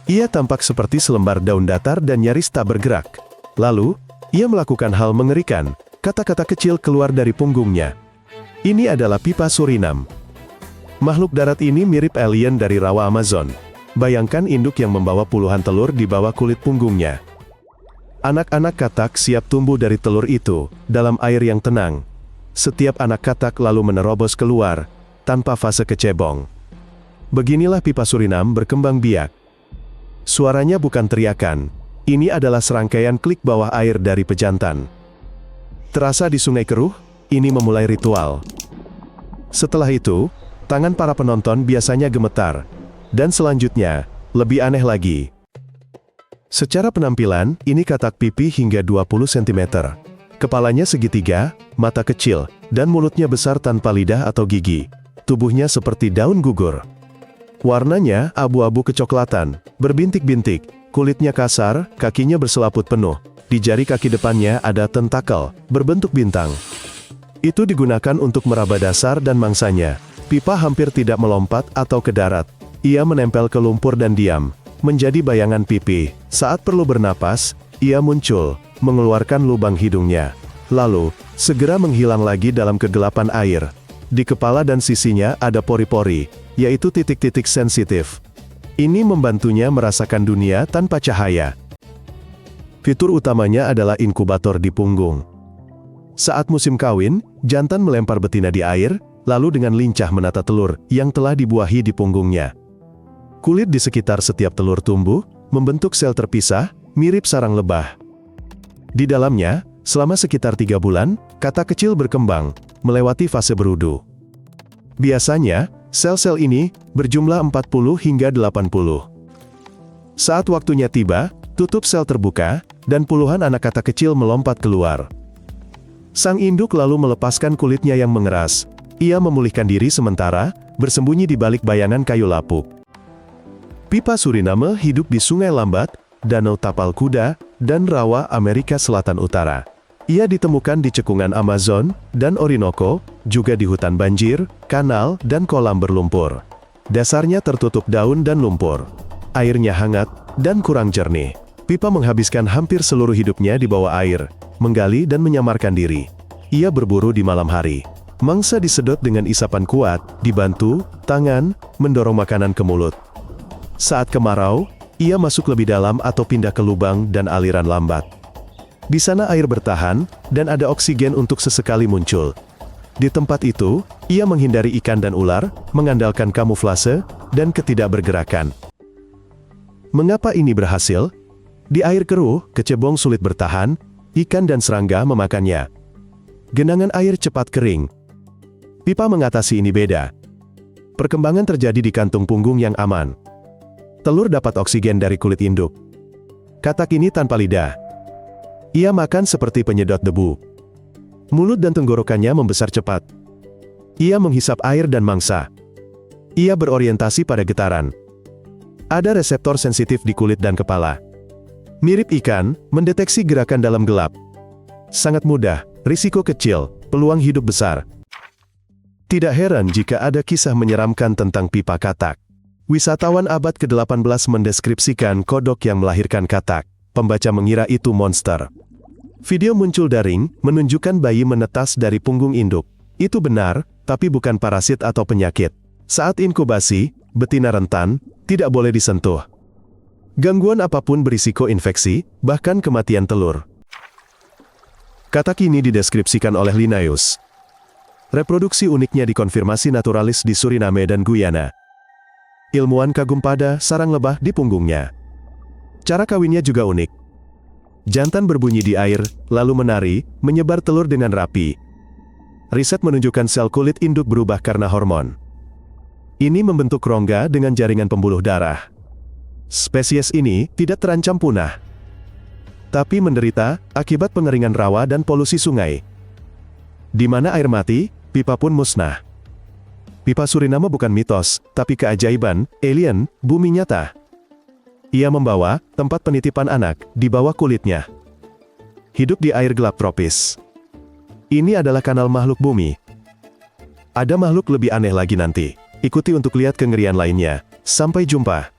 Ia tampak seperti selembar daun datar dan nyaris tak bergerak. Lalu, ia melakukan hal mengerikan. Kata-kata kecil keluar dari punggungnya. Ini adalah pipa Surinam. Makhluk darat ini mirip alien dari rawa Amazon. Bayangkan induk yang membawa puluhan telur di bawah kulit punggungnya. Anak-anak katak siap tumbuh dari telur itu, dalam air yang tenang. Setiap anak katak lalu menerobos keluar, tanpa fase kecebong. Beginilah pipa Surinam berkembang biak. Suaranya bukan teriakan. Ini adalah serangkaian klik bawah air dari pejantan. Terasa di Sungai Keruh, ini memulai ritual. Setelah itu, tangan para penonton biasanya gemetar. Dan selanjutnya, lebih aneh lagi. Secara penampilan, ini katak pipi hingga 20 cm. Kepalanya segitiga, mata kecil, dan mulutnya besar tanpa lidah atau gigi. Tubuhnya seperti daun gugur. Warnanya abu-abu kecoklatan, berbintik-bintik, kulitnya kasar, kakinya berselaput penuh. Di jari kaki depannya ada tentakel, berbentuk bintang. Itu digunakan untuk meraba dasar dan mangsanya. Pipa hampir tidak melompat atau ke darat. Ia menempel ke lumpur dan diam, menjadi bayangan pipi. Saat perlu bernapas, ia muncul, mengeluarkan lubang hidungnya. Lalu, segera menghilang lagi dalam kegelapan air. Di kepala dan sisinya ada pori-pori, yaitu titik-titik sensitif. Ini membantunya merasakan dunia tanpa cahaya. Fitur utamanya adalah inkubator di punggung. Saat musim kawin, jantan melempar betina di air, lalu dengan lincah menata telur yang telah dibuahi di punggungnya. Kulit di sekitar setiap telur tumbuh, membentuk sel terpisah, mirip sarang lebah. Di dalamnya, selama sekitar 3 bulan, katak kecil berkembang, melewati fase berudu. Biasanya, sel-sel ini berjumlah 40 hingga 80. Saat waktunya tiba, tutup sel terbuka, dan puluhan anak katak kecil melompat keluar. Sang induk lalu melepaskan kulitnya yang mengeras. Ia memulihkan diri sementara, bersembunyi di balik bayangan kayu lapuk. Pipa Suriname hidup di Sungai Lambat, Danau Tapal Kuda, dan rawa Amerika Selatan Utara. Ia ditemukan di cekungan Amazon dan Orinoco, juga di hutan banjir, kanal, dan kolam berlumpur. Dasarnya tertutup daun dan lumpur. Airnya hangat dan kurang jernih. Pipa menghabiskan hampir seluruh hidupnya di bawah air, menggali dan menyamarkan diri. Ia berburu di malam hari. Mangsa disedot dengan isapan kuat, dibantu, tangan, mendorong makanan ke mulut. Saat kemarau, ia masuk lebih dalam atau pindah ke lubang dan aliran lambat. Di sana air bertahan, dan ada oksigen untuk sesekali muncul. Di tempat itu, ia menghindari ikan dan ular, mengandalkan kamuflase, dan ketidakbergerakan. Mengapa ini berhasil? Di air keruh, kecebong sulit bertahan, ikan dan serangga memakannya. Genangan air cepat kering. Pipa mengatasi ini beda. Perkembangan terjadi di kantung punggung yang aman. Telur dapat oksigen dari kulit induk. Katak ini tanpa lidah. Ia makan seperti penyedot debu. Mulut dan tenggorokannya membesar cepat. Ia menghisap air dan mangsa. Ia berorientasi pada getaran. Ada reseptor sensitif di kulit dan kepala. Mirip ikan, mendeteksi gerakan dalam gelap. Sangat mudah, risiko kecil, peluang hidup besar. Tidak heran jika ada kisah menyeramkan tentang pipa katak. Wisatawan abad ke-18 mendeskripsikan kodok yang melahirkan katak. Pembaca mengira itu monster. Video muncul daring, menunjukkan bayi menetas dari punggung induk. Itu benar, tapi bukan parasit atau penyakit. Saat inkubasi, betina rentan, tidak boleh disentuh. Gangguan apapun berisiko infeksi, bahkan kematian telur. Katak ini dideskripsikan oleh Linnaeus. Reproduksi uniknya dikonfirmasi naturalis di Suriname dan Guyana. Ilmuwan kagum pada sarang lebah di punggungnya. Cara kawinnya juga unik. Jantan berbunyi di air, lalu menari, menyebar telur dengan rapi. Riset menunjukkan sel kulit induk berubah karena hormon. Ini membentuk rongga dengan jaringan pembuluh darah. Spesies ini tidak terancam punah, tapi menderita akibat pengeringan rawa dan polusi sungai. Di mana air mati, pipa pun musnah. Pipa Suriname bukan mitos, tapi keajaiban, alien, bumi nyata. Ia membawa tempat penitipan anak di bawah kulitnya. Hidup di air gelap tropis. Ini adalah kanal makhluk bumi. Ada makhluk lebih aneh lagi nanti. Ikuti untuk lihat kengerian lainnya. Sampai jumpa.